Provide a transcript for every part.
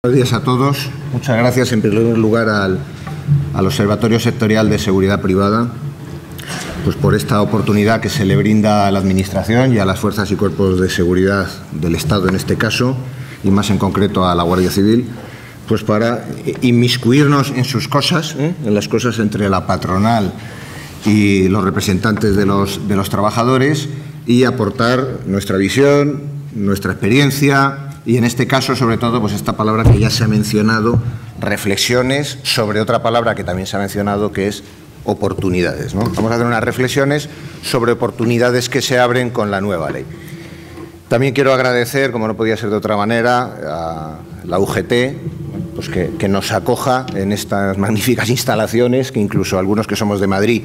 Buenos días a todos. Muchas gracias en primer lugar al Observatorio Sectorial de Seguridad Privada pues por esta oportunidad que se le brinda a la Administración y a las fuerzas y cuerpos de seguridad del Estado en este caso, y más en concreto a la Guardia Civil, pues para inmiscuirnos en sus cosas, en las cosas entre la patronal y los representantes de los trabajadores, y aportar nuestra visión, nuestra experiencia y, en este caso, sobre todo, pues esta palabra que ya se ha mencionado, reflexiones sobre otra palabra que también se ha mencionado, que es oportunidades, ¿no? Vamos a hacer unas reflexiones sobre oportunidades que se abren con la nueva ley. También quiero agradecer, como no podía ser de otra manera, a la UGT, pues que nos acoja en estas magníficas instalaciones, que incluso algunos que somos de Madrid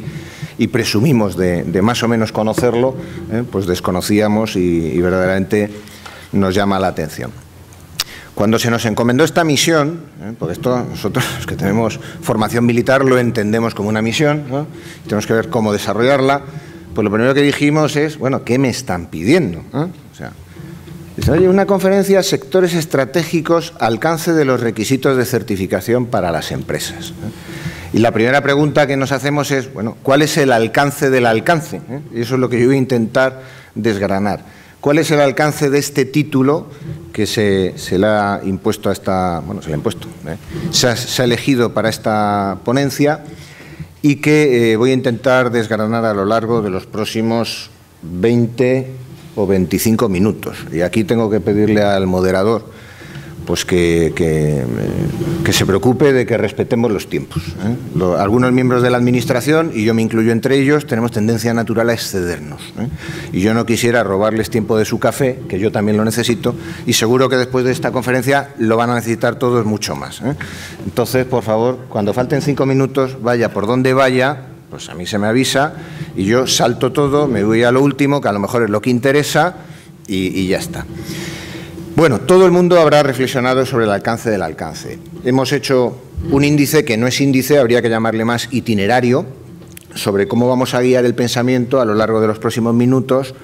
y presumimos de más o menos conocerlo, pues desconocíamos y verdaderamente nos llama la atención. Cuando se nos encomendó esta misión, porque esto nosotros los que tenemos formación militar lo entendemos como una misión, ¿no? Tenemos que ver cómo desarrollarla, pues lo primero que dijimos es, bueno, ¿qué me están pidiendo? O sea, dice, oye, una conferencia, sectores estratégicos, alcance de los requisitos de certificación para las empresas. Y la primera pregunta que nos hacemos es, bueno, ¿cuál es el alcance del alcance? Y eso es lo que yo voy a intentar desgranar. ¿Cuál es el alcance de este título que se le ha impuesto a esta, bueno, se ha elegido para esta ponencia y que voy a intentar desgranar a lo largo de los próximos 20 o 25 minutos. Y aquí tengo que pedirle al moderador pues que se preocupe de que respetemos los tiempos. Algunos miembros de la Administración, y yo me incluyo entre ellos, tenemos tendencia natural a excedernos. Y yo no quisiera robarles tiempo de su café, que yo también lo necesito, y seguro que después de esta conferencia lo van a necesitar todos mucho más. Entonces, por favor, cuando falten 5 minutos, vaya por donde vaya, pues a mí se me avisa y yo salto todo, me voy a lo último, que a lo mejor es lo que interesa, y ya está. Bueno, todo el mundo habrá reflexionado sobre el alcance del alcance. Hemos hecho un índice que no es índice, habría que llamarle más itinerario, sobre cómo vamos a guiar el pensamiento a lo largo de los próximos minutos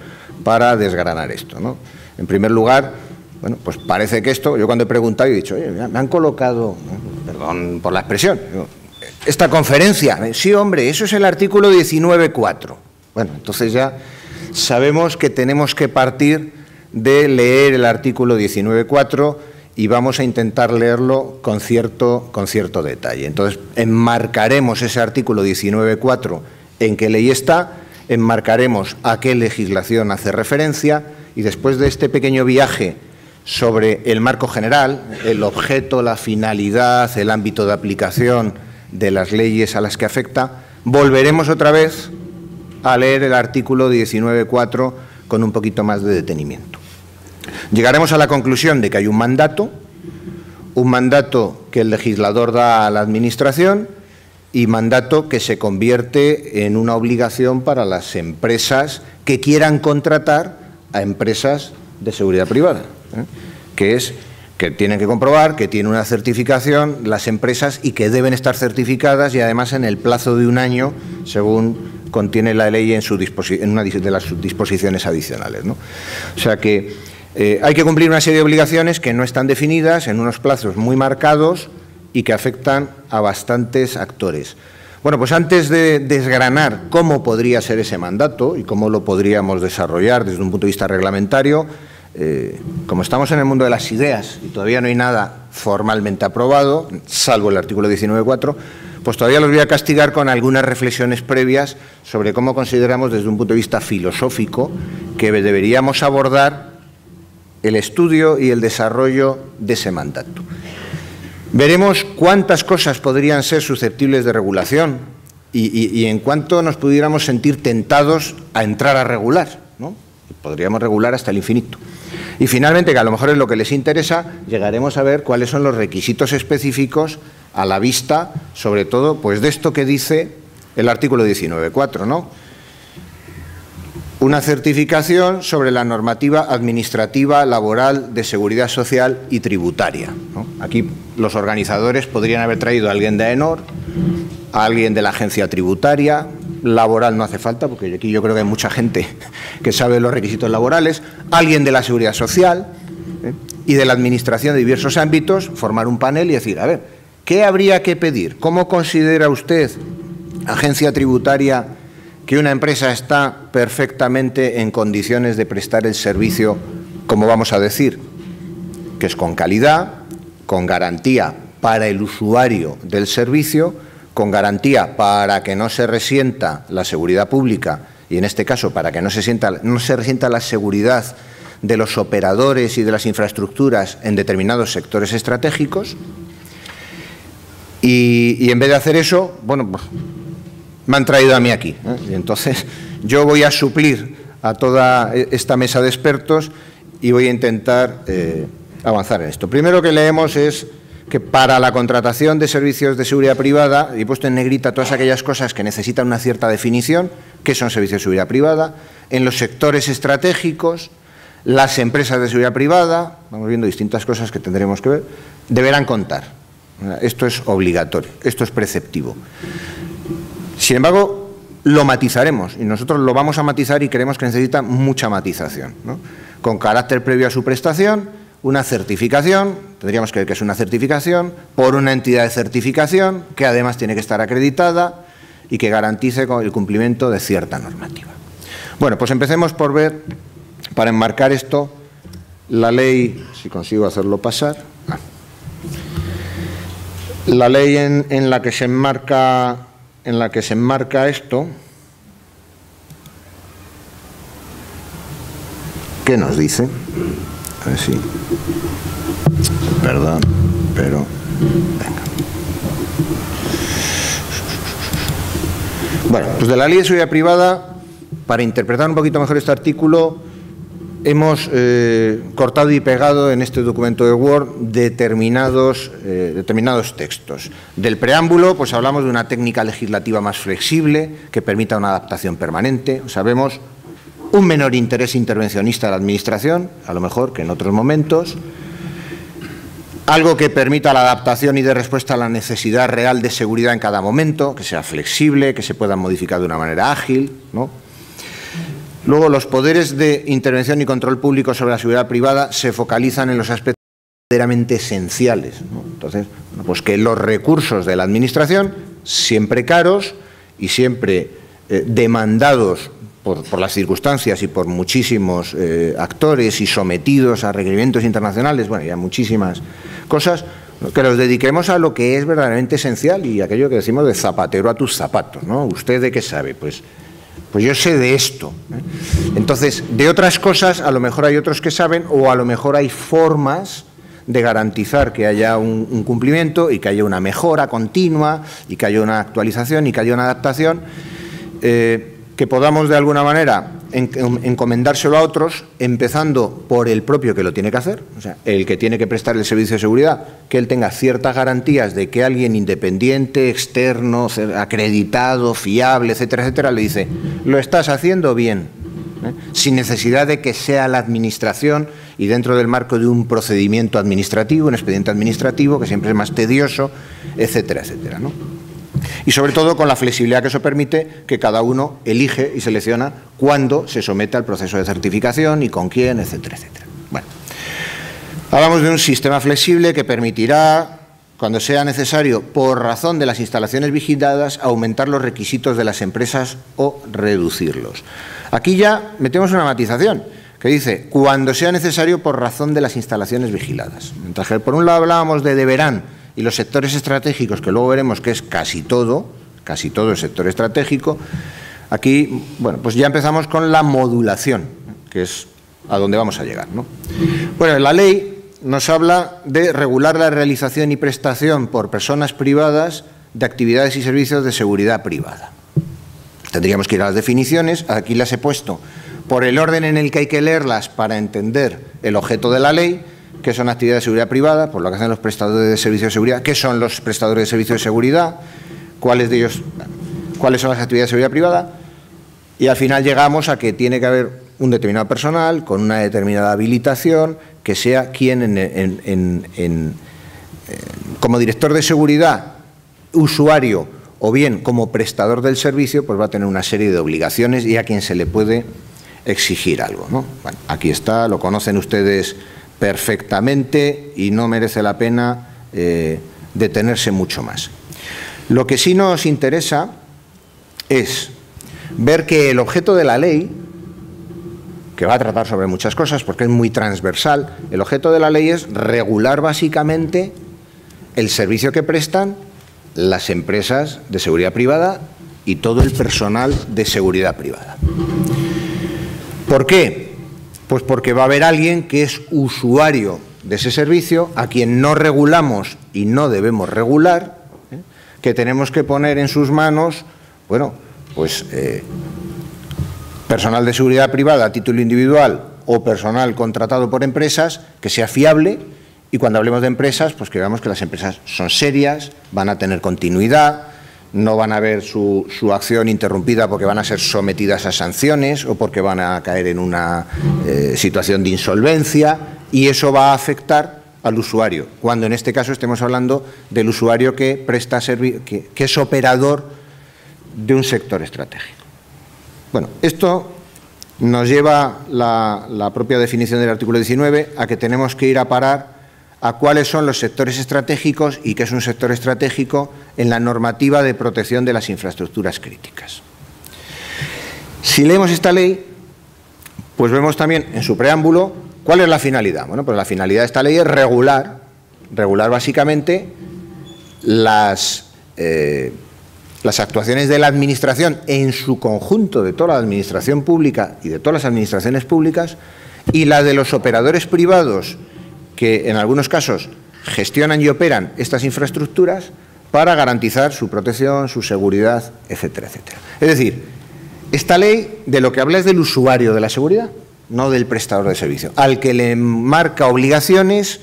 para desgranar esto, ¿no? En primer lugar, bueno, pues parece que esto, yo cuando he preguntado he dicho, oye, me han colocado, perdón por la expresión, esta conferencia, sí, hombre, eso es el artículo 19.4. Bueno, entonces ya sabemos que tenemos que partir de leer el artículo 19.4 y vamos a intentar leerlo con cierto detalle. Entonces, enmarcaremos ese artículo 19.4 en qué ley está, enmarcaremos a qué legislación hace referencia y después de este pequeño viaje sobre el marco general, el objeto, la finalidad, el ámbito de aplicación de las leyes a las que afecta, volveremos otra vez a leer el artículo 19.4 con un poquito más de detenimiento. Llegaremos a la conclusión de que hay un mandato que el legislador da a la Administración y mandato que se convierte en una obligación para las empresas que quieran contratar a empresas de seguridad privada, que es que tienen que comprobar que tienen una certificación las empresas y que deben estar certificadas y además en el plazo de 1 año, según contiene la ley en una de las disposiciones adicionales, ¿no? O sea que hay que cumplir una serie de obligaciones que no están definidas en unos plazos muy marcados y que afectan a bastantes actores. Bueno, pues antes de desgranar cómo podría ser ese mandato y cómo lo podríamos desarrollar desde un punto de vista reglamentario, como estamos en el mundo de las ideas y todavía no hay nada formalmente aprobado, salvo el artículo 19.4, pues todavía los voy a castigar con algunas reflexiones previas sobre cómo consideramos desde un punto de vista filosófico que deberíamos abordar el estudio y el desarrollo de ese mandato. Veremos cuántas cosas podrían ser susceptibles de regulación y en cuánto nos pudiéramos sentir tentados a entrar a regular, ¿no? Podríamos regular hasta el infinito. Y finalmente, que a lo mejor es lo que les interesa, llegaremos a ver cuáles son los requisitos específicos a la vista, sobre todo, pues de esto que dice el artículo 19.4, ¿no? Una certificación sobre la normativa administrativa, laboral, de seguridad social y tributaria, ¿no? Aquí los organizadores podrían haber traído a alguien de AENOR, a alguien de la agencia tributaria, laboral no hace falta, porque aquí yo creo que hay mucha gente que sabe los requisitos laborales, alguien de la seguridad social, y de la Administración de diversos ámbitos, formar un panel y decir, a ver, ¿qué habría que pedir? ¿Cómo considera usted, agencia tributaria, que una empresa está perfectamente en condiciones de prestar el servicio, como vamos a decir, que es con calidad, con garantía para el usuario del servicio, con garantía para que no se resienta la seguridad pública y, en este caso, para que no se resienta la seguridad de los operadores y de las infraestructuras en determinados sectores estratégicos? Y en vez de hacer eso, bueno, pues me han traído a mí aquí, ¿eh? Y entonces yo voy a suplir a toda esta mesa de expertos y voy a intentar avanzar en esto. Primero que leemos es que para la contratación de servicios de seguridad privada, he puesto en negrita todas aquellas cosas que necesitan una cierta definición, que son servicios de seguridad privada, en los sectores estratégicos, las empresas de seguridad privada, vamos viendo distintas cosas que tendremos que ver, deberán contar. Esto es obligatorio, esto es preceptivo. Sin embargo, lo matizaremos y nosotros lo vamos a matizar y creemos que necesita mucha matización, ¿no? Con carácter previo a su prestación, una certificación, tendríamos que ver que es una certificación, por una entidad de certificación que además tiene que estar acreditada y que garantice el cumplimiento de cierta normativa. Bueno, pues empecemos por ver, para enmarcar esto, la ley, si consigo hacerlo pasar, la ley en la que se enmarca esto, ¿qué nos dice? A ver si, perdón, pero venga. Bueno, pues de la Ley de Seguridad Privada, para interpretar un poquito mejor este artículo, hemos cortado y pegado en este documento de Word determinados textos. Del preámbulo, pues hablamos de una técnica legislativa más flexible que permita una adaptación permanente. O sea, vemos un menor interés intervencionista de la Administración, a lo mejor que en otros momentos, algo que permita la adaptación y de respuesta a la necesidad real de seguridad en cada momento, que sea flexible, que se pueda modificar de una manera ágil, ¿no? Luego, los poderes de intervención y control público sobre la seguridad privada se focalizan en los aspectos verdaderamente esenciales, ¿no? Entonces, pues que los recursos de la Administración, siempre caros y siempre demandados por las circunstancias y por muchísimos actores y sometidos a requerimientos internacionales, bueno, y a muchísimas cosas, que los dediquemos a lo que es verdaderamente esencial y aquello que decimos de zapatero a tus zapatos, ¿no? ¿Usted de qué sabe? Pues yo sé de esto, ¿eh? Entonces, de otras cosas, a lo mejor hay otros que saben o a lo mejor hay formas de garantizar que haya un cumplimiento y que haya una mejora continua y que haya una actualización y que haya una adaptación, que podamos de alguna manera encomendárselo a otros, empezando por el propio que lo tiene que hacer, o sea, el que tiene que prestar el servicio de seguridad, que él tenga ciertas garantías de que alguien independiente, externo, acreditado, fiable, etcétera, etcétera, le dice, lo estás haciendo bien, ¿eh? Sin necesidad de que sea la Administración y dentro del marco de un procedimiento administrativo, un expediente administrativo, que siempre es más tedioso, etcétera, etcétera, ¿no? Y sobre todo con la flexibilidad que eso permite, que cada uno elige y selecciona cuándo se somete al proceso de certificación y con quién, etcétera, etcétera. Bueno, hablamos de un sistema flexible que permitirá, cuando sea necesario, por razón de las instalaciones vigiladas, aumentar los requisitos de las empresas o reducirlos. Aquí ya metemos una matización que dice, cuando sea necesario por razón de las instalaciones vigiladas. Mientras que por un lado hablábamos de deberán, y los sectores estratégicos, que luego veremos que es casi todo el sector estratégico, aquí, bueno, pues ya empezamos con la modulación, que es a donde vamos a llegar, ¿no? Bueno, la ley nos habla de regular la realización y prestación por personas privadas de actividades y servicios de seguridad privada. Tendríamos que ir a las definiciones, aquí las he puesto por el orden en el que hay que leerlas para entender el objeto de la ley. ¿Qué son actividades de seguridad privada? Pues lo que hacen los prestadores de servicios de seguridad. ¿Qué son los prestadores de servicios de seguridad? ¿Cuáles de ellos, cuáles son las actividades de seguridad privada? Y al final llegamos a que tiene que haber un determinado personal con una determinada habilitación que sea quien como director de seguridad, usuario o bien como prestador del servicio, pues va a tener una serie de obligaciones y a quien se le puede exigir algo, ¿no? Bueno, aquí está, lo conocen ustedes perfectamente y no merece la pena detenerse mucho más. Lo que sí nos interesa es ver que el objeto de la ley, que va a tratar sobre muchas cosas porque es muy transversal, el objeto de la ley es regular básicamente el servicio que prestan las empresas de seguridad privada y todo el personal de seguridad privada. ¿Por qué? Pues porque va a haber alguien que es usuario de ese servicio, a quien no regulamos y no debemos regular, que tenemos que poner en sus manos, bueno, pues personal de seguridad privada a título individual o personal contratado por empresas que sea fiable, y cuando hablemos de empresas, pues que veamos que las empresas son serias, van a tener continuidad, no van a ver su acción interrumpida porque van a ser sometidas a sanciones o porque van a caer en una situación de insolvencia, y eso va a afectar al usuario, cuando en este caso estemos hablando del usuario que presta que es operador de un sector estratégico. Bueno, esto nos lleva la propia definición del artículo 19 a que tenemos que ir a parar a cuáles son los sectores estratégicos y qué es un sector estratégico en la normativa de protección de las infraestructuras críticas. Si leemos esta ley, pues vemos también en su preámbulo cuál es la finalidad. Bueno, pues la finalidad de esta ley es regular básicamente las actuaciones de la Administración en su conjunto, de toda la Administración pública y de todas las administraciones públicas, y la de los operadores privados que en algunos casos gestionan y operan estas infraestructuras para garantizar su protección, su seguridad, etcétera, etcétera. Es decir, esta ley de lo que habla es del usuario de la seguridad, no del prestador de servicio. Al que le marca obligaciones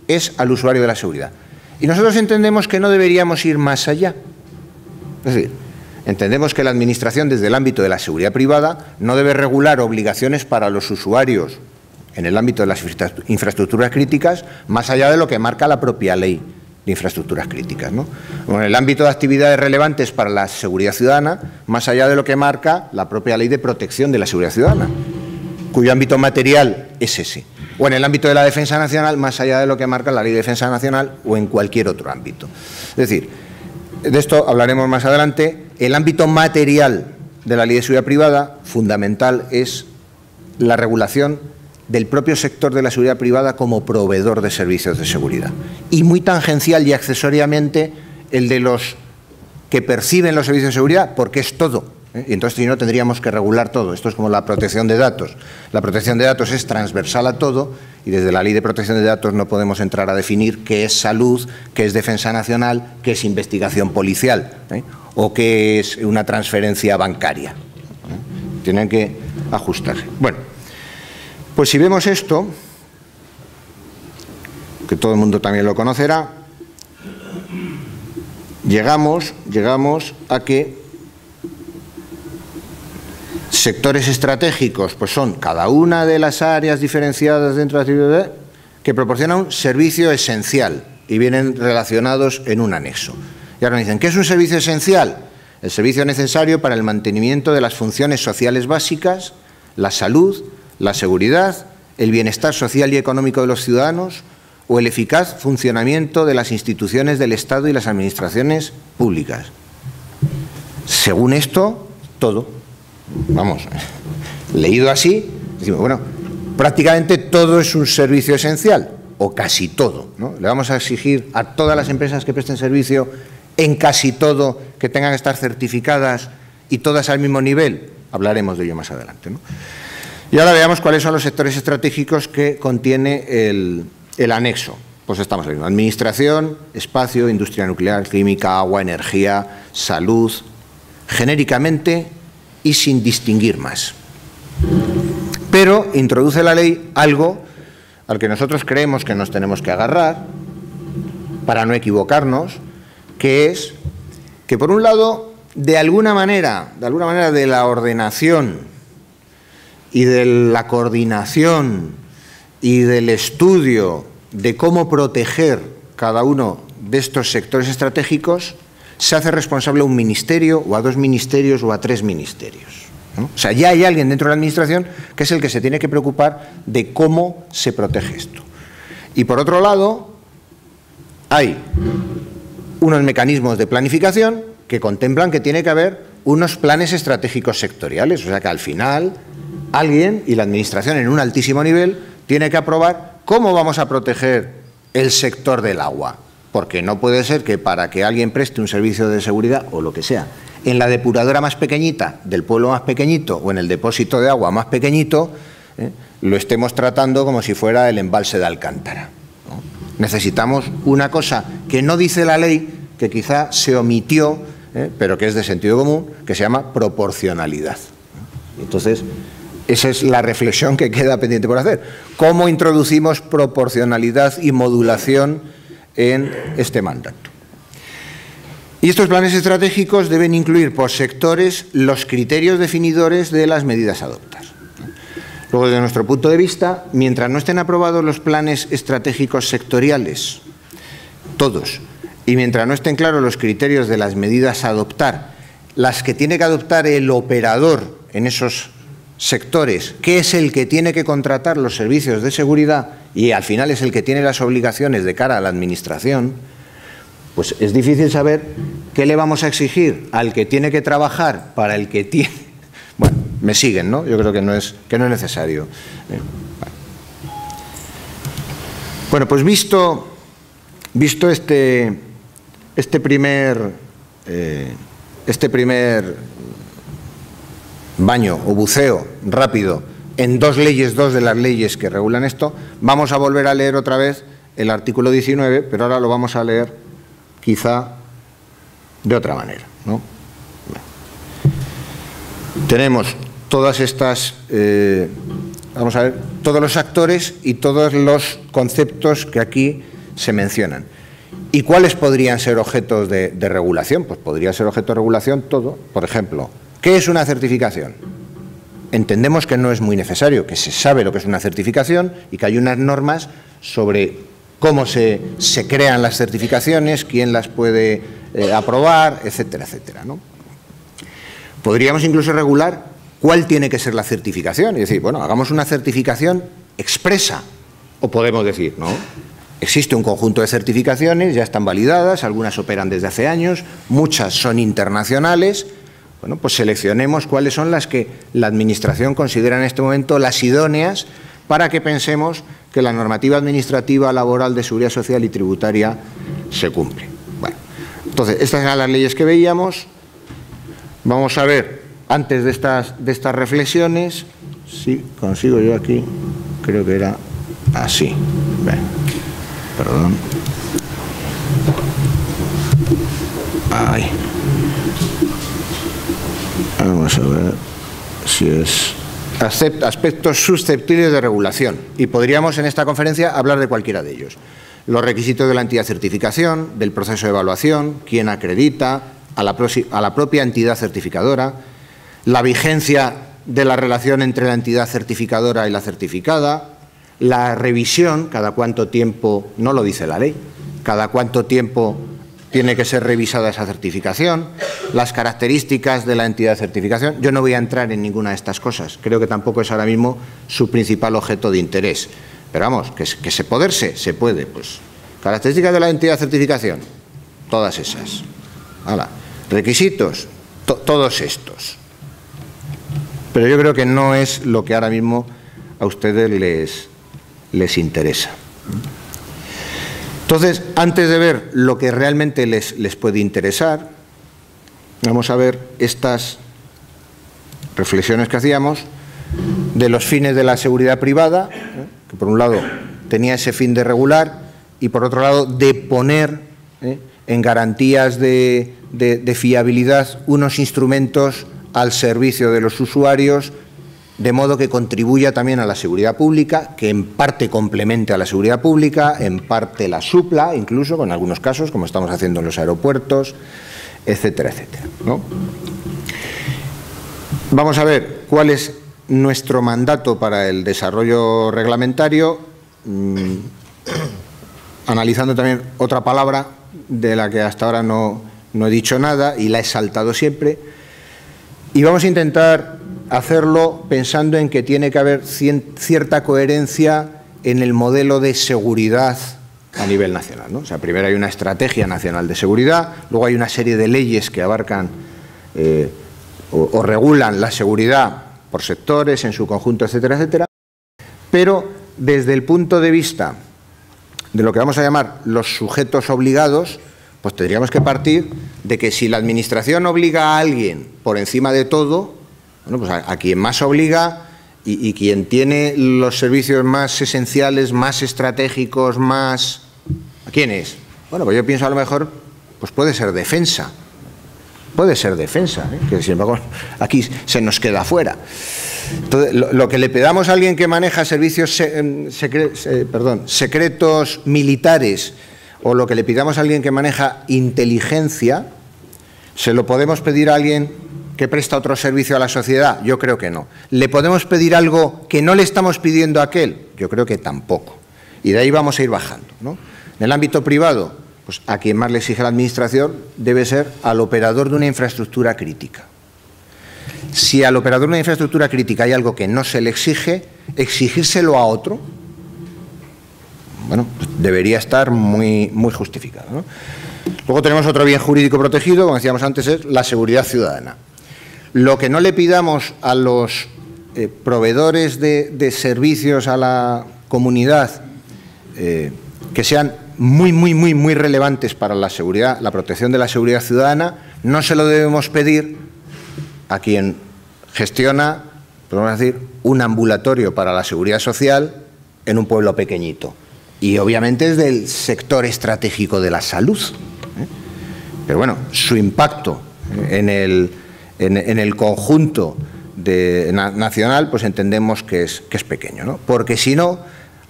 es al usuario de la seguridad. Y nosotros entendemos que no deberíamos ir más allá. Es decir, entendemos que la Administración, desde el ámbito de la seguridad privada, no debe regular obligaciones para los usuarios en el ámbito de las infraestructuras críticas, más allá de lo que marca la propia ley de infraestructuras críticas, ¿no? O en el ámbito de actividades relevantes para la seguridad ciudadana, más allá de lo que marca la propia ley de protección de la seguridad ciudadana, cuyo ámbito material es ese. O en el ámbito de la defensa nacional, más allá de lo que marca la ley de defensa nacional o en cualquier otro ámbito. Es decir, de esto hablaremos más adelante. El ámbito material de la ley de seguridad privada, fundamental, es la regulación del propio sector de la seguridad privada como proveedor de servicios de seguridad. Y muy tangencial y accesoriamente el de los que perciben los servicios de seguridad, porque es todo. Y entonces, si no, tendríamos que regular todo. Esto es como la protección de datos. La protección de datos es transversal a todo, y desde la Ley de Protección de Datos no podemos entrar a definir qué es salud, qué es defensa nacional, qué es investigación policial, o qué es una transferencia bancaria. Tienen que ajustarse. Bueno, pues si vemos esto, que todo el mundo también lo conocerá, llegamos a que sectores estratégicos pues son cada una de las áreas diferenciadas dentro de la actividad que proporcionan un servicio esencial y vienen relacionados en un anexo. Y ahora me dicen, ¿qué es un servicio esencial? El servicio necesario para el mantenimiento de las funciones sociales básicas, la salud, la seguridad, el bienestar social y económico de los ciudadanos o el eficaz funcionamiento de las instituciones del Estado y las administraciones públicas. Según esto, todo. Vamos, leído así, decimos, bueno, prácticamente todo es un servicio esencial, o casi todo, ¿no? Le vamos a exigir a todas las empresas que presten servicio en casi todo que tengan que estar certificadas y todas al mismo nivel. Hablaremos de ello más adelante, ¿no? Y ahora veamos cuáles son los sectores estratégicos que contiene el anexo. Pues estamos viendo administración, espacio, industria nuclear, química, agua, energía, salud, genéricamente y sin distinguir más. Pero introduce la ley algo al que nosotros creemos que nos tenemos que agarrar para no equivocarnos, que es que, por un lado, de alguna manera de la ordenación y de la coordinación y del estudio de cómo proteger cada uno de estos sectores estratégicos, se hace responsable a un ministerio o a 2 ministerios o a 3 ministerios, ¿no? O sea, ya hay alguien dentro de la Administración que es el que se tiene que preocupar de cómo se protege esto. Y por otro lado, hay unos mecanismos de planificación que contemplan que tiene que haber unos planes estratégicos sectoriales. O sea que al final alguien, y la Administración en un altísimo nivel, tiene que aprobar cómo vamos a proteger el sector del agua. Porque no puede ser que para que alguien preste un servicio de seguridad o lo que sea, en la depuradora más pequeñita del pueblo más pequeñito o en el depósito de agua más pequeñito, lo estemos tratando como si fuera el embalse de Alcántara, ¿no? Necesitamos una cosa que no dice la ley, que quizá se omitió, pero que es de sentido común, que se llama proporcionalidad. Entonces, esa es la reflexión que queda pendiente por hacer. ¿Cómo introducimos proporcionalidad y modulación en este mandato? Y estos planes estratégicos deben incluir por sectores los criterios definidores de las medidas a adoptar. Luego, desde nuestro punto de vista, mientras no estén aprobados los planes estratégicos sectoriales, todos, y mientras no estén claros los criterios de las medidas a adoptar, las que tiene que adoptar el operador en esos sectores, que es el que tiene que contratar los servicios de seguridad y al final es el que tiene las obligaciones de cara a la Administración, pues es difícil saber qué le vamos a exigir al que tiene que trabajar para el que tiene. Bueno, me siguen, ¿no? Yo creo que no es necesario. Bueno, pues visto este primer baño o buceo rápido en dos de las leyes que regulan esto, vamos a volver a leer otra vez el artículo 19, pero ahora lo vamos a leer quizá de otra manera, ¿no? Tenemos todas estas, vamos a ver, todos los actores y todos los conceptos que aquí se mencionan. ¿Y cuáles podrían ser objetos de regulación? Pues podría ser objeto de regulación todo. Por ejemplo, ¿qué es una certificación? Entendemos que no es muy necesario, que se sabe lo que es una certificación y que hay unas normas sobre cómo se crean las certificaciones, quién las puede aprobar, etcétera, etcétera, ¿no? Podríamos incluso regular cuál tiene que ser la certificación y decir, bueno, hagamos una certificación expresa. O podemos decir, no, existe un conjunto de certificaciones, ya están validadas, algunas operan desde hace años, muchas son internacionales. Bueno, pues seleccionemos cuáles son las que la Administración considera en este momento las idóneas para que pensemos que la normativa administrativa, laboral, de seguridad social y tributaria se cumple. Bueno, entonces, estas eran las leyes que veíamos. Vamos a ver, antes de estas reflexiones, si consigo yo aquí, creo que era así. Bueno, perdón. Ay. Vamos a ver si es aspectos susceptibles de regulación. Y podríamos en esta conferencia hablar de cualquiera de ellos. Los requisitos de la entidad de certificación, del proceso de evaluación, quién acredita, a la propia entidad certificadora, la vigencia de la relación entre la entidad certificadora y la certificada, la revisión, cada cuánto tiempo, no lo dice la ley, cada cuánto tiempo tiene que ser revisada esa certificación, las características de la entidad de certificación. Yo no voy a entrar en ninguna de estas cosas, creo que tampoco es ahora mismo su principal objeto de interés. Pero vamos, que se puede. Pues, características de la entidad de certificación, todas esas. Ahora, requisitos, todos estos. Pero yo creo que no es lo que ahora mismo a ustedes les interesa. Entonces, antes de ver lo que realmente les puede interesar, vamos a ver estas reflexiones que hacíamos de los fines de la seguridad privada, que por un lado tenía ese fin de regular y por otro lado de poner en garantías de fiabilidad unos instrumentos al servicio de los usuarios, de modo que contribuya también a la seguridad pública, que en parte complemente a la seguridad pública, en parte la supla, incluso con algunos casos, como estamos haciendo en los aeropuertos, etcétera, etcétera, ¿no? Vamos a ver cuál es nuestro mandato para el desarrollo reglamentario, analizando también otra palabra de la que hasta ahora no he dicho nada y la he saltado siempre, y vamos a intentar hacerlo pensando en que tiene que haber cierta coherencia en el modelo de seguridad a nivel nacional, ¿no? O sea, primero hay una estrategia nacional de seguridad, luego hay una serie de leyes que abarcan o regulan la seguridad por sectores, en su conjunto, etcétera, etcétera. Pero desde el punto de vista de lo que vamos a llamar los sujetos obligados, pues tendríamos que partir de que si la Administración obliga a alguien por encima de todo, bueno, pues a quien más obliga y quien tiene los servicios más esenciales, más estratégicos, más... ¿A quién es? Bueno, pues yo pienso a lo mejor, pues puede ser defensa. Puede ser defensa, que sin embargo aquí se nos queda fuera. Entonces, lo que le pedamos a alguien que maneja servicios secretos militares o lo que le pidamos a alguien que maneja inteligencia, ¿se lo podemos pedir a alguien que presta otro servicio a la sociedad? Yo creo que no. ¿Le podemos pedir algo que no le estamos pidiendo a aquel? Yo creo que tampoco. Y de ahí vamos a ir bajando, ¿no? En el ámbito privado, pues a quien más le exige la Administración debe ser al operador de una infraestructura crítica. Si al operador de una infraestructura crítica hay algo que no se le exige, exigírselo a otro, bueno, pues debería estar muy justificado, ¿no? Luego tenemos otro bien jurídico protegido, como decíamos antes, es la seguridad ciudadana. Lo que no le pidamos a los proveedores de servicios a la comunidad que sean muy relevantes para la seguridad, la protección de la seguridad ciudadana, no se lo debemos pedir a quien gestiona, podemos decir, un ambulatorio para la seguridad social en un pueblo pequeñito. Y obviamente es del sector estratégico de la salud. Pero bueno, su impacto en el conjunto nacional, pues entendemos que es pequeño, ¿no? Porque si no,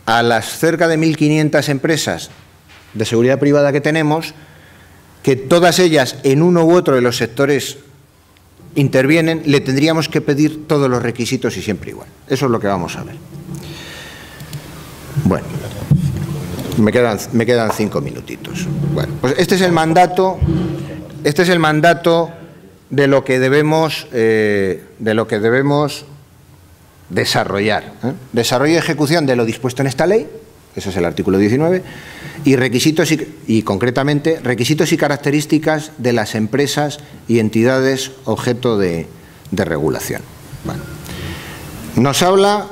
a las cerca de 1.500 empresas de seguridad privada que tenemos, que todas ellas en uno u otro de los sectores intervienen, le tendríamos que pedir todos los requisitos y siempre igual. Eso es lo que vamos a ver. Bueno, me quedan 5 minutitos. Bueno, pues este es el mandato de lo que debemos desarrollar. Desarrollo y ejecución de lo dispuesto en esta ley, ese es el artículo 19, y requisitos y concretamente requisitos y características de las empresas y entidades objeto de regulación. Bueno, nos habla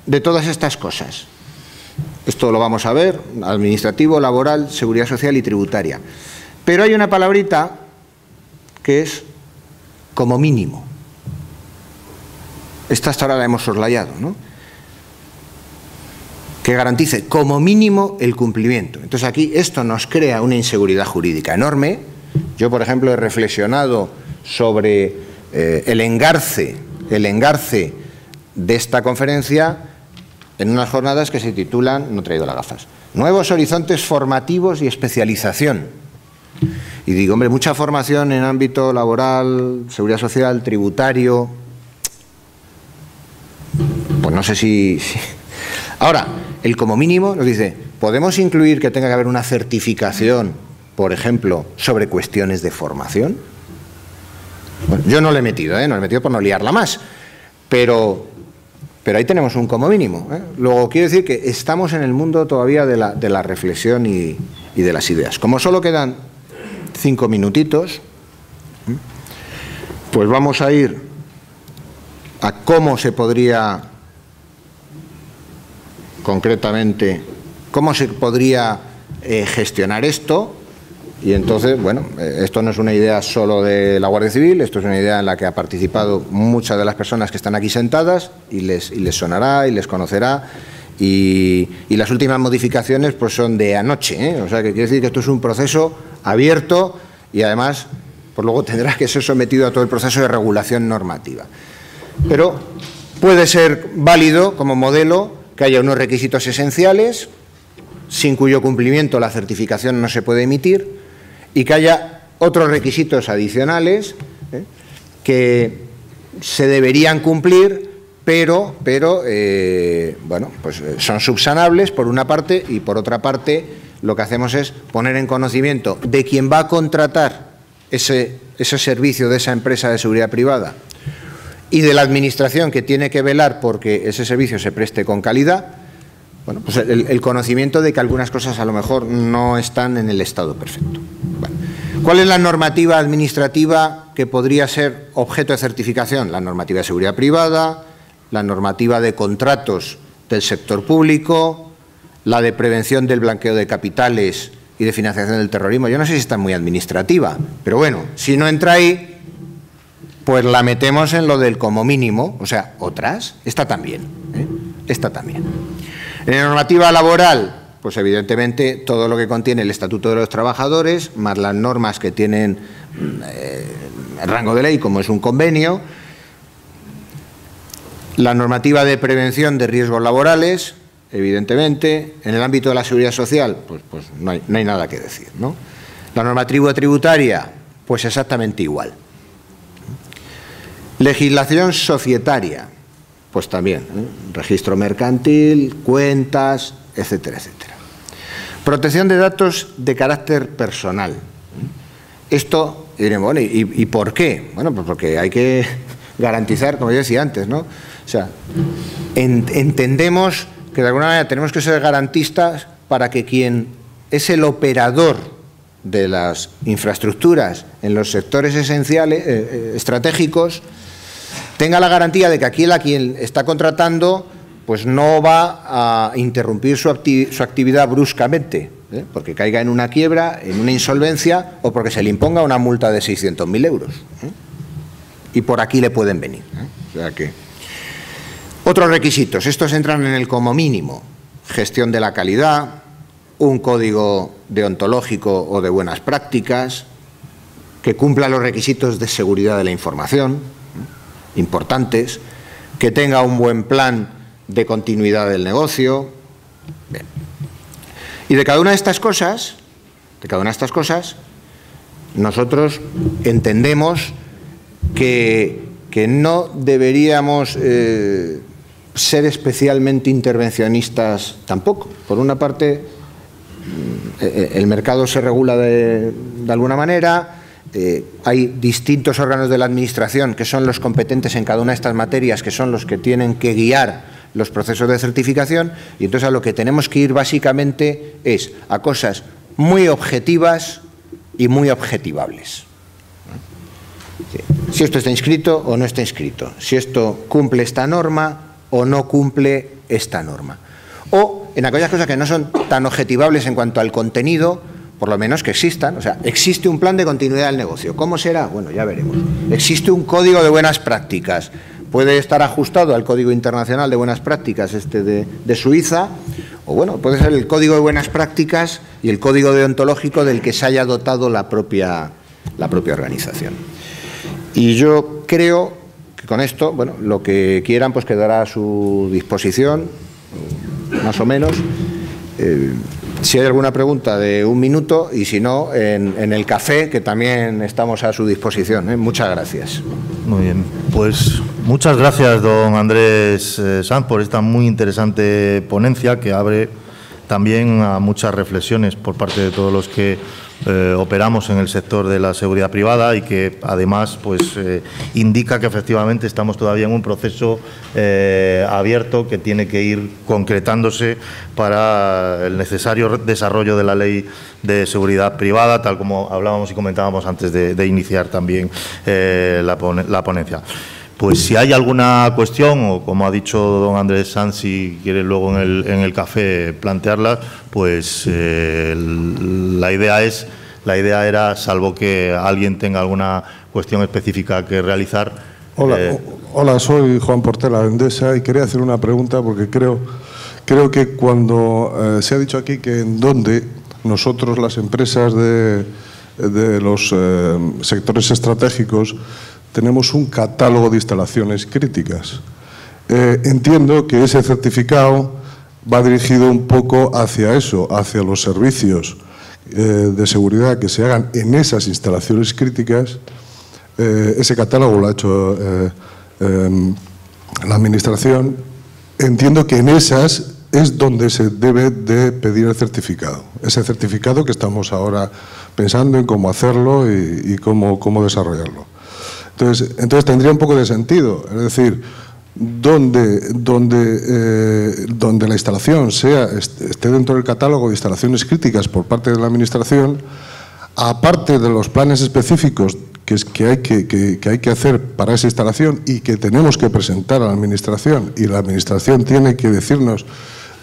de todas estas cosas. Esto lo vamos a ver: administrativo, laboral, seguridad social y tributaria. Pero hay una palabrita que es como mínimo. Esta hasta ahora la hemos soslayado, ¿no? Que garantice como mínimo el cumplimiento. Entonces aquí esto nos crea una inseguridad jurídica enorme. Yo, por ejemplo, he reflexionado sobre el engarce de esta conferencia en unas jornadas que se titulan, no he traído las gafas, Nuevos horizontes formativos y especialización. Y digo, hombre, mucha formación en ámbito laboral, seguridad social, tributario. Pues no sé si... Ahora, el como mínimo nos dice, ¿podemos incluir que tenga que haber una certificación, por ejemplo, sobre cuestiones de formación? Bueno, yo no lo he metido, no lo he metido por no liarla más, pero ahí tenemos un como mínimo. Luego, quiero decir que estamos en el mundo todavía de la reflexión y de las ideas. Como solo quedan 5 minutitos, pues vamos a ir a cómo se podría, concretamente, cómo se podría gestionar esto. Y entonces, bueno, esto no es una idea solo de la Guardia Civil, esto es una idea en la que ha participado muchas de las personas que están aquí sentadas y les sonará y les conocerá. Y las últimas modificaciones pues son de anoche, O sea, que quiere decir que esto es un proceso abierto y además pues luego tendrá que ser sometido a todo el proceso de regulación normativa. Pero puede ser válido como modelo que haya unos requisitos esenciales, sin cuyo cumplimiento la certificación no se puede emitir, y que haya otros requisitos adicionales que se deberían cumplir, pero bueno, pues son subsanables por una parte, y por otra parte lo que hacemos es poner en conocimiento de quien va a contratar ese servicio de esa empresa de seguridad privada y de la Administración que tiene que velar porque ese servicio se preste con calidad, bueno, pues el conocimiento de que algunas cosas a lo mejor no están en el estado perfecto. Bueno, ¿cuál es la normativa administrativa que podría ser objeto de certificación? La normativa de seguridad privada, la normativa de contratos del sector público, la de prevención del blanqueo de capitales y de financiación del terrorismo. Yo no sé si está muy administrativa, pero bueno, si no entra ahí, pues la metemos en lo del como mínimo, o sea, otras, esta también, esta también. En la normativa laboral, pues evidentemente todo lo que contiene el Estatuto de los Trabajadores, más las normas que tienen rango de ley, como es un convenio, la normativa de prevención de riesgos laborales, evidentemente. En el ámbito de la seguridad social, pues no hay nada que decir, ¿no? La normativa tributaria, pues exactamente igual. Legislación societaria, pues también, registro mercantil, cuentas, etcétera, etcétera. Protección de datos de carácter personal. Esto, diremos, bueno, ¿y por qué? Bueno, pues porque hay que garantizar, como yo decía antes, ¿no? O sea, entendemos que de alguna manera tenemos que ser garantistas para que quien es el operador de las infraestructuras en los sectores esenciales, estratégicos, tenga la garantía de que aquí a quien está contratando pues no va a interrumpir su actividad bruscamente, porque caiga en una quiebra, en una insolvencia o porque se le imponga una multa de 600.000 euros. Y por aquí le pueden venir. O sea que... Otros requisitos, estos entran en el como mínimo: gestión de la calidad, un código deontológico o de buenas prácticas, que cumpla los requisitos de seguridad de la información, importantes, que tenga un buen plan de continuidad del negocio. Bien. Y de cada una de estas cosas, nosotros entendemos que no deberíamos ser especialmente intervencionistas tampoco. Por una parte, el mercado se regula de alguna manera, hay distintos órganos de la Administración que son los competentes en cada una de estas materias, que son los que tienen que guiar los procesos de certificación, y entonces a lo que tenemos que ir básicamente es a cosas muy objetivas y muy objetivables. Si esto está inscrito o no está inscrito, si esto cumple esta norma o no cumple esta norma. O en aquellas cosas que no son tan objetivables en cuanto al contenido, por lo menos que existan. O sea, existe un plan de continuidad del negocio. ¿Cómo será? Bueno, ya veremos. Existe un código de buenas prácticas. Puede estar ajustado al Código Internacional de Buenas Prácticas de Suiza, o bueno, puede ser el Código de Buenas Prácticas y el Código deontológico del que se haya dotado la propia organización. Y yo creo que con esto, bueno, lo que quieran pues quedará a su disposición, más o menos. Si hay alguna pregunta, de 1 minuto, y si no, en el café, que también estamos a su disposición. Muchas gracias. Muy bien, pues muchas gracias, don Andrés Sanz, por esta muy interesante ponencia que abre también a muchas reflexiones por parte de todos los que operamos en el sector de la seguridad privada, y que además pues indica que efectivamente estamos todavía en un proceso abierto que tiene que ir concretándose para el necesario desarrollo de la ley de seguridad privada, tal como hablábamos y comentábamos antes de iniciar también la ponencia. Pues si hay alguna cuestión, o como ha dicho don Andrés Sanz, si quiere luego en el café plantearla, pues la idea era, salvo que alguien tenga alguna cuestión específica que realizar. Hola, soy Juan Portela, de Endesa, y quería hacer una pregunta porque creo que cuando se ha dicho aquí que en donde nosotros, las empresas de los sectores estratégicos, tenemos un catálogo de instalaciones críticas. Entiendo que ese certificado va dirigido un poco hacia eso, hacia los servicios de seguridad que se hagan en esas instalaciones críticas. Ese catálogo lo ha hecho la Administración. Entiendo que en esas es donde se debe de pedir el certificado. Ese certificado que estamos ahora pensando en cómo hacerlo y cómo desarrollarlo. Entonces tendría un poco de sentido. Es decir, donde la instalación esté dentro del catálogo de instalaciones críticas por parte de la Administración, aparte de los planes específicos que hay que hacer para esa instalación y que tenemos que presentar a la Administración, y la Administración tiene que decirnos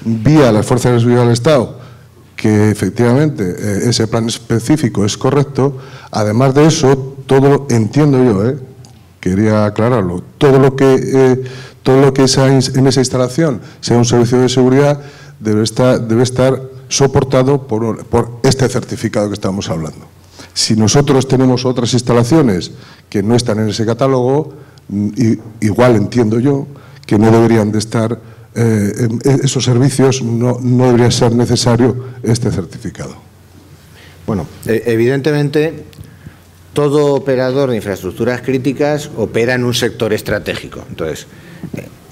vía las fuerzas de seguridad del Estado que efectivamente ese plan específico es correcto. Además de eso, todo, entiendo yo, quería aclararlo, todo lo que en esa instalación sea un servicio de seguridad debe estar soportado por este certificado que estamos hablando. Si nosotros tenemos otras instalaciones que no están en ese catálogo, igual entiendo yo que no deberían de estar esos servicios, no debería ser necesario este certificado. Bueno, evidentemente todo operador de infraestructuras críticas opera en un sector estratégico. Entonces,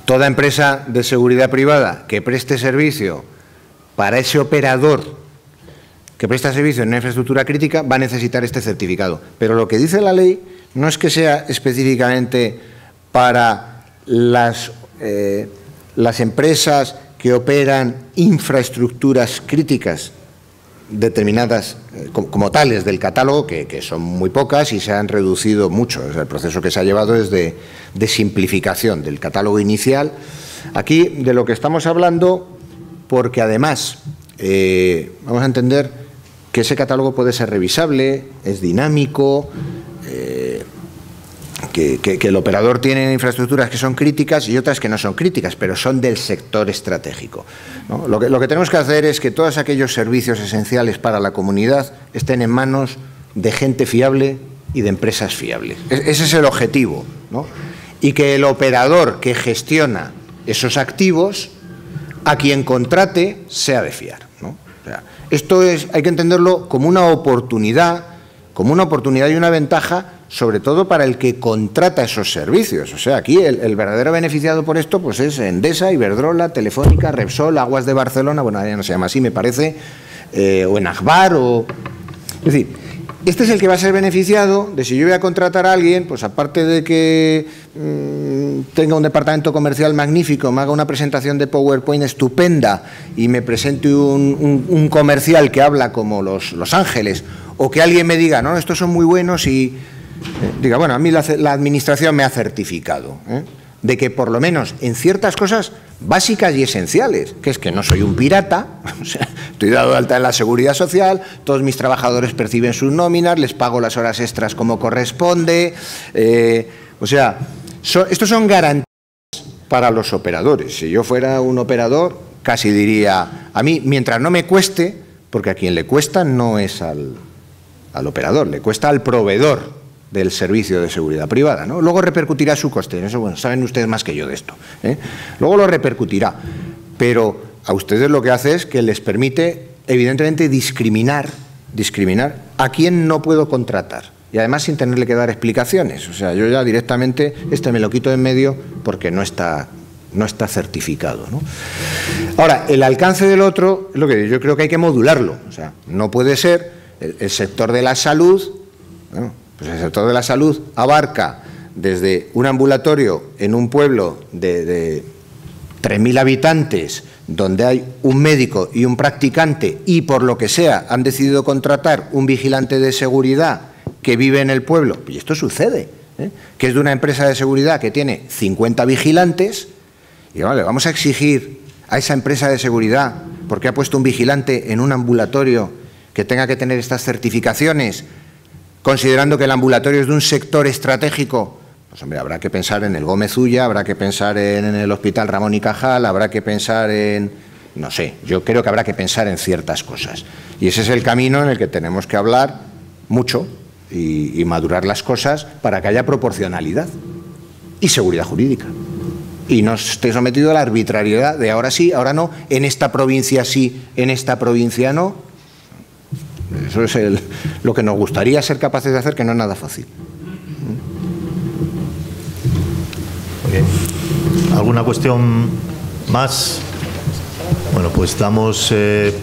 toda empresa de seguridad privada que preste servicio para ese operador que presta servicio en una infraestructura crítica va a necesitar este certificado. Pero lo que dice la ley no es que sea específicamente para las empresas que operan infraestructuras críticas determinadas como tales del catálogo, que son muy pocas y se han reducido mucho. O sea, el proceso que se ha llevado es de simplificación del catálogo inicial. Aquí de lo que estamos hablando, porque además vamos a entender que ese catálogo puede ser revisable, es dinámico, que el operador tiene infraestructuras que son críticas y otras que no son críticas, pero son del sector estratégico, ¿no? Lo que tenemos que hacer es que todos aquellos servicios esenciales para la comunidad estén en manos de gente fiable y de empresas fiables. Ese es el objetivo, ¿no? Y que el operador que gestiona esos activos, a quien contrate, sea de fiar, ¿no? O sea, esto hay que entenderlo como una oportunidad y una ventaja, sobre todo para el que contrata esos servicios. O sea, aquí el verdadero beneficiado por esto pues es Endesa, Iberdrola, Telefónica, Repsol, Aguas de Barcelona, bueno, ya no se llama así, me parece, o Enagbar, es decir, este es el que va a ser beneficiado de si yo voy a contratar a alguien, pues aparte de que tenga un departamento comercial magnífico, me haga una presentación de PowerPoint estupenda y me presente un comercial que habla como Los Ángeles, o que alguien me diga, no, estos son muy buenos y diga, bueno, a mí la Administración me ha certificado, de que por lo menos en ciertas cosas básicas y esenciales, que es que no soy un pirata, o sea, estoy dado de alta en la Seguridad Social, todos mis trabajadores perciben sus nóminas, les pago las horas extras como corresponde, o sea, estos son garantías para los operadores. Si yo fuera un operador, casi diría, a mí, mientras no me cueste, porque a quien le cuesta no es al operador, le cuesta al proveedor del servicio de seguridad privada, ¿no? Luego repercutirá su coste, eso, bueno, saben ustedes más que yo de esto, Luego lo repercutirá, pero a ustedes lo que hace es que les permite, evidentemente, discriminar a quién no puedo contratar, y además sin tenerle que dar explicaciones. O sea, yo ya directamente me lo quito de en medio porque no está certificado, ¿no? Ahora, el alcance del otro es lo que yo creo que hay que modularlo. O sea, no puede ser el sector de la salud, bueno, pues el sector de la salud abarca desde un ambulatorio en un pueblo de 3.000 habitantes, donde hay un médico y un practicante y por lo que sea han decidido contratar un vigilante de seguridad que vive en el pueblo, y esto sucede, que es de una empresa de seguridad que tiene 50 vigilantes, y vale, vamos a exigir a esa empresa de seguridad, porque ha puesto un vigilante en un ambulatorio, que tenga que tener estas certificaciones, considerando que el ambulatorio es de un sector estratégico. Pues hombre, habrá que pensar en el Gómez Ulla, habrá que pensar en el Hospital Ramón y Cajal, habrá que pensar en, no sé, yo creo que habrá que pensar en ciertas cosas. Y ese es el camino en el que tenemos que hablar mucho y madurar las cosas para que haya proporcionalidad y seguridad jurídica. Y no esté sometido a la arbitrariedad de ahora sí, ahora no, en esta provincia sí, en esta provincia no. Eso es lo que nos gustaría ser capaces de hacer, que no es nada fácil. Okay. ¿Alguna cuestión más? Bueno, pues damos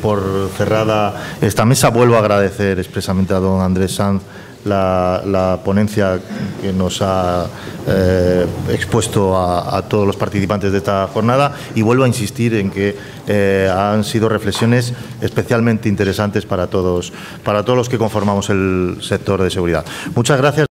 por cerrada esta mesa. Vuelvo a agradecer expresamente a don Andrés Sanz la ponencia que nos ha expuesto a todos los participantes de esta jornada, y vuelvo a insistir en que han sido reflexiones especialmente interesantes para todos los que conformamos el sector de seguridad. Muchas gracias.